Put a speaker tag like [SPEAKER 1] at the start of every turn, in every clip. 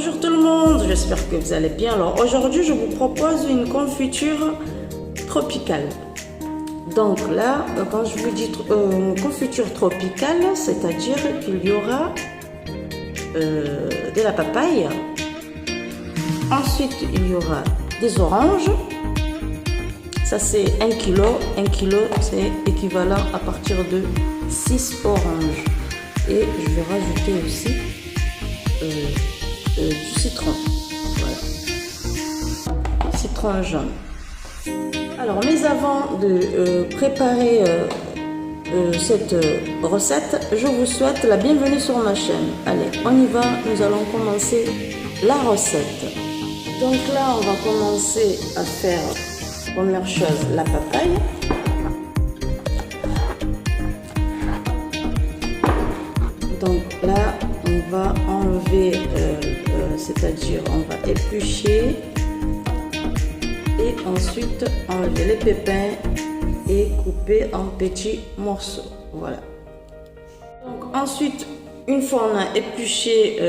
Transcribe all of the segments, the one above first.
[SPEAKER 1] Bonjour tout le monde, j'espère que vous allez bien. Alors aujourd'hui je vous propose une confiture tropicale. Donc là, quand je vous dis confiture tropicale, c'est-à-dire qu'il y aura de la papaye. Ensuite il y aura des oranges. Ça c'est 1 kg. 1 kg c'est équivalent à partir de 6 oranges. Et je vais rajouter aussi du citron. Voilà. Citron jaune. Alors, mais avant de préparer cette recette, je vous souhaite la bienvenue sur ma chaîne. Allez, on y va, nous allons commencer la recette. Donc là, on va commencer à faire, première chose, la papaye. Donc là, on va enlever, c'est-à-dire on va éplucher et ensuite enlever les pépins et couper en petits morceaux. Voilà. Donc ensuite, une fois on a épluché,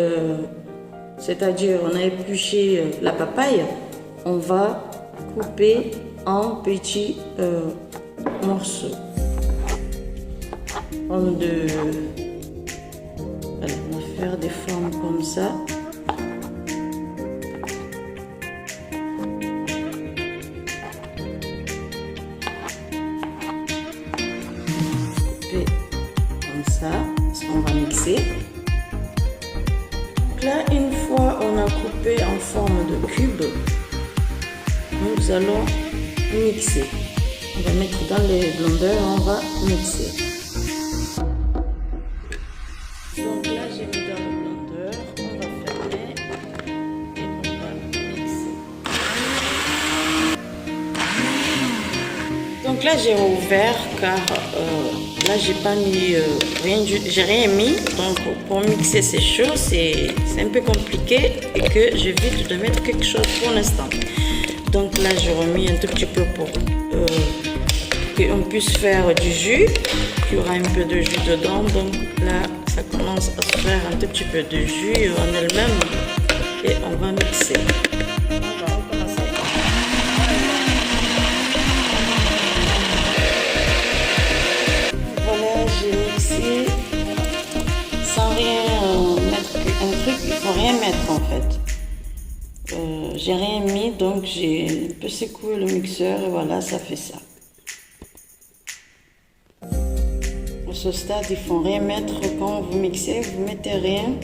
[SPEAKER 1] c'est-à-dire on a épluché la papaye, on va couper en petits morceaux. Comme de... Allez, on va faire des formes comme ça. Couper comme ça, on va mixer. Donc là, une fois on a coupé en forme de cube, nous allons mixer. On va mettre dans les blenders, on va mixer. Donc là, j'ai mis dans le blender, on va fermer et on va mixer. Donc là, j'ai ouvert car là, j'ai pas mis rien, j'ai rien mis. Donc pour mixer ces choses, c'est un peu compliqué et que j'évite de mettre quelque chose pour l'instant. Donc là, j'ai remis un tout petit peu pour qu'on puisse faire du jus. Il y aura un peu de jus dedans. Donc là, ça commence à se faire un tout petit peu de jus en elle-même et on va mixer. On va recommencer. Voilà, j'ai mixé sans rien mettre un truc, il faut rien mettre en fait. J'ai rien mis, donc j'ai un peu secoué le mixeur et voilà, ça fait ça. À ce stade, il ne faut rien mettre. Quand vous mixez, vous mettez rien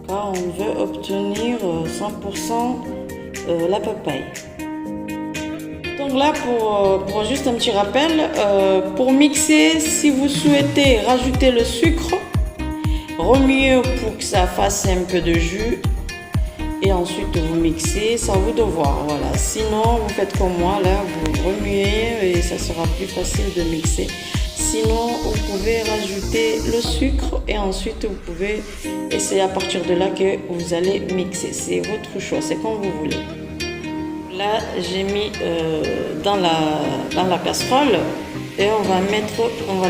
[SPEAKER 1] car on veut obtenir 100% la papaye. Donc là, pour juste un petit rappel, pour mixer, si vous souhaitez rajouter le sucre, remuez pour que ça fasse un peu de jus et ensuite vous mixez, c'est à vous de voir. Voilà. Sinon, vous faites comme moi, là, vous remuez et ça sera plus facile de mixer. Sinon, vous pouvez rajouter le sucre et ensuite vous pouvez essayer à partir de là que vous allez mixer. C'est votre choix, c'est comme vous voulez. Là, j'ai mis dans la casserole et on va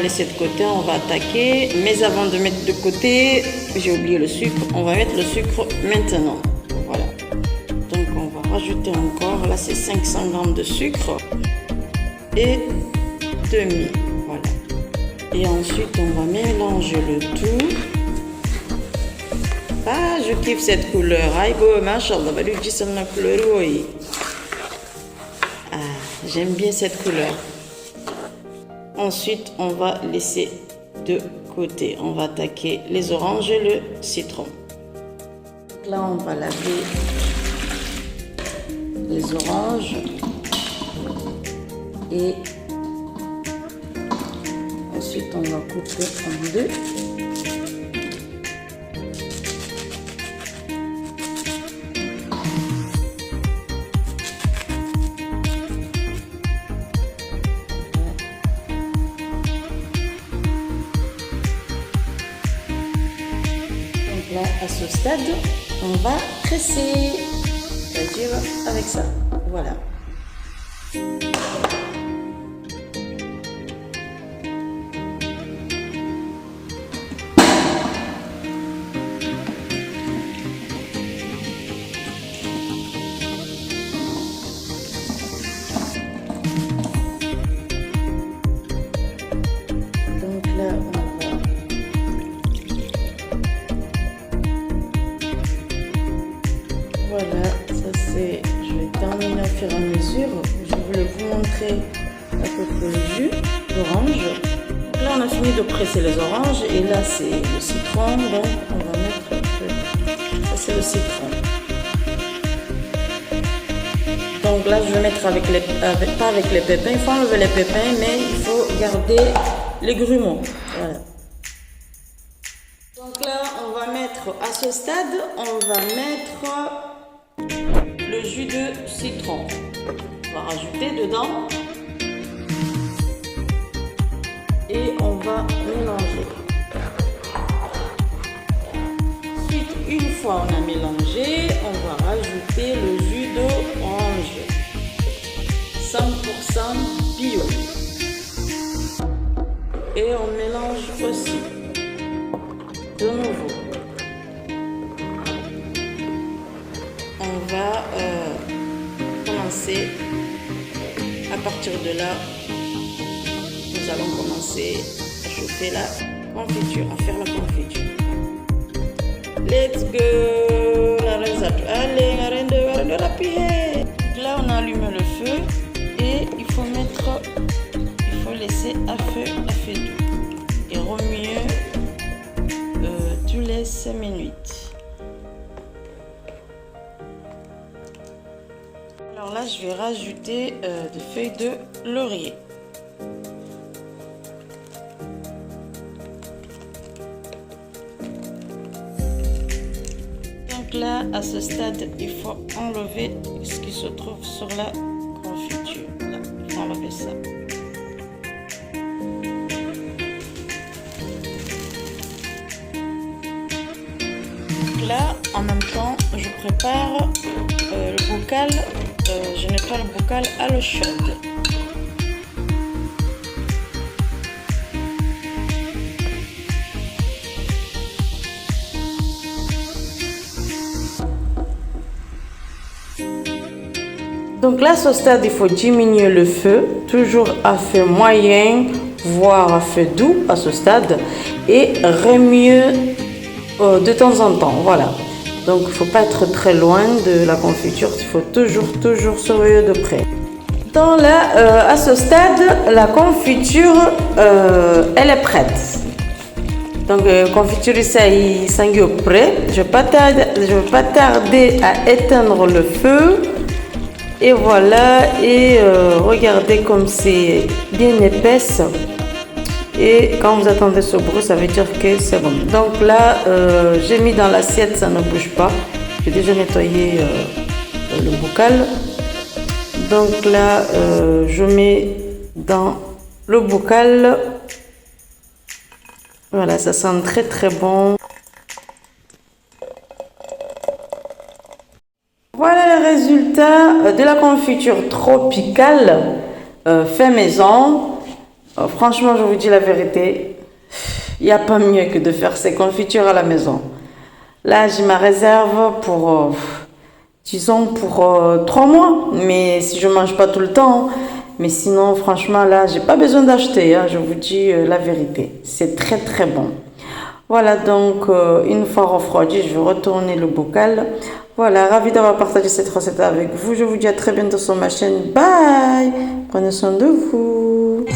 [SPEAKER 1] laisser de côté, on va attaquer. Mais avant de mettre de côté, j'ai oublié le sucre, on va mettre le sucre maintenant. Voilà. Donc, on va rajouter encore, là c'est 500 g de sucre et demi. Voilà. Et ensuite, on va mélanger le tout. Ah, je kiffe cette couleur. Aïgo, machallah, bah lui, je dis ça ma couleur, oui. Ah, j'aime bien cette couleur. Ensuite, on va laisser de côté. On va attaquer les oranges et le citron. Là, on va laver les oranges et ensuite, on va couper en deux. Donc là, à ce stade, on va presser, c'est-à-dire avec ça. Voilà. Voilà, ça c'est, je vais terminer au fur et à mesure. Je voulais vous montrer à peu près le jus d'orange. Là on a fini de presser les oranges et là c'est le citron, donc on va mettre un peu. Ça c'est le citron. Donc là je vais mettre avec les, pas avec les pépins, il faut enlever les pépins mais il faut garder les grumeaux. Voilà. Donc là on va mettre, à ce stade, on va mettre le jus de citron. On va rajouter dedans. Et on va mélanger. Ensuite, une fois on a mélangé, on va rajouter le jus d'orange. 100% bio. Et on mélange aussi. De nouveau. On va commencer à partir de là. Nous allons commencer à chauffer la confiture, à faire la confiture. Let's go! La recette. Allez, arrête de rappuyer. Là, on allume le feu et il faut laisser à feu doux et remuer tous les 5 minutes. Alors là, je vais rajouter des feuilles de laurier. Là, à ce stade, il faut enlever ce qui se trouve sur la confiture. Là, il faut enlever ça. Donc là, en même temps, je prépare le bocal. Je nettoie le bocal à l'eau chaude. Donc là, à ce stade, il faut diminuer le feu, toujours à feu moyen, voire à feu doux à ce stade, et remuer de temps en temps. Voilà. Donc, il ne faut pas être très loin de la confiture, il faut toujours surveiller de près. Donc là, à ce stade, la confiture, elle est prête. Donc, confiture, ça y est prêt. Je ne vais pas tarder à éteindre le feu. Et voilà, et regardez comme c'est bien épaisse. Et quand vous attendez ce bruit, ça veut dire que c'est bon. Donc là, j'ai mis dans l'assiette, ça ne bouge pas. J'ai déjà nettoyé le bocal. Donc là, je mets dans le bocal. Voilà, ça sent très bon. Voilà le résultat de la confiture tropicale fait maison. Franchement, je vous dis la vérité, il n'y a pas mieux que de faire ces confitures à la maison. Là, j'ai ma réserve pour, disons, pour 3 mois. Mais si je ne mange pas tout le temps, mais sinon, franchement, là, j'ai pas besoin d'acheter. Hein, je vous dis la vérité, c'est très bon. Voilà, donc, une fois refroidi, je vais retourner le bocal. Voilà, ravi d'avoir partagé cette recette avec vous. Je vous dis à très bientôt sur ma chaîne. Bye! Prenez soin de vous.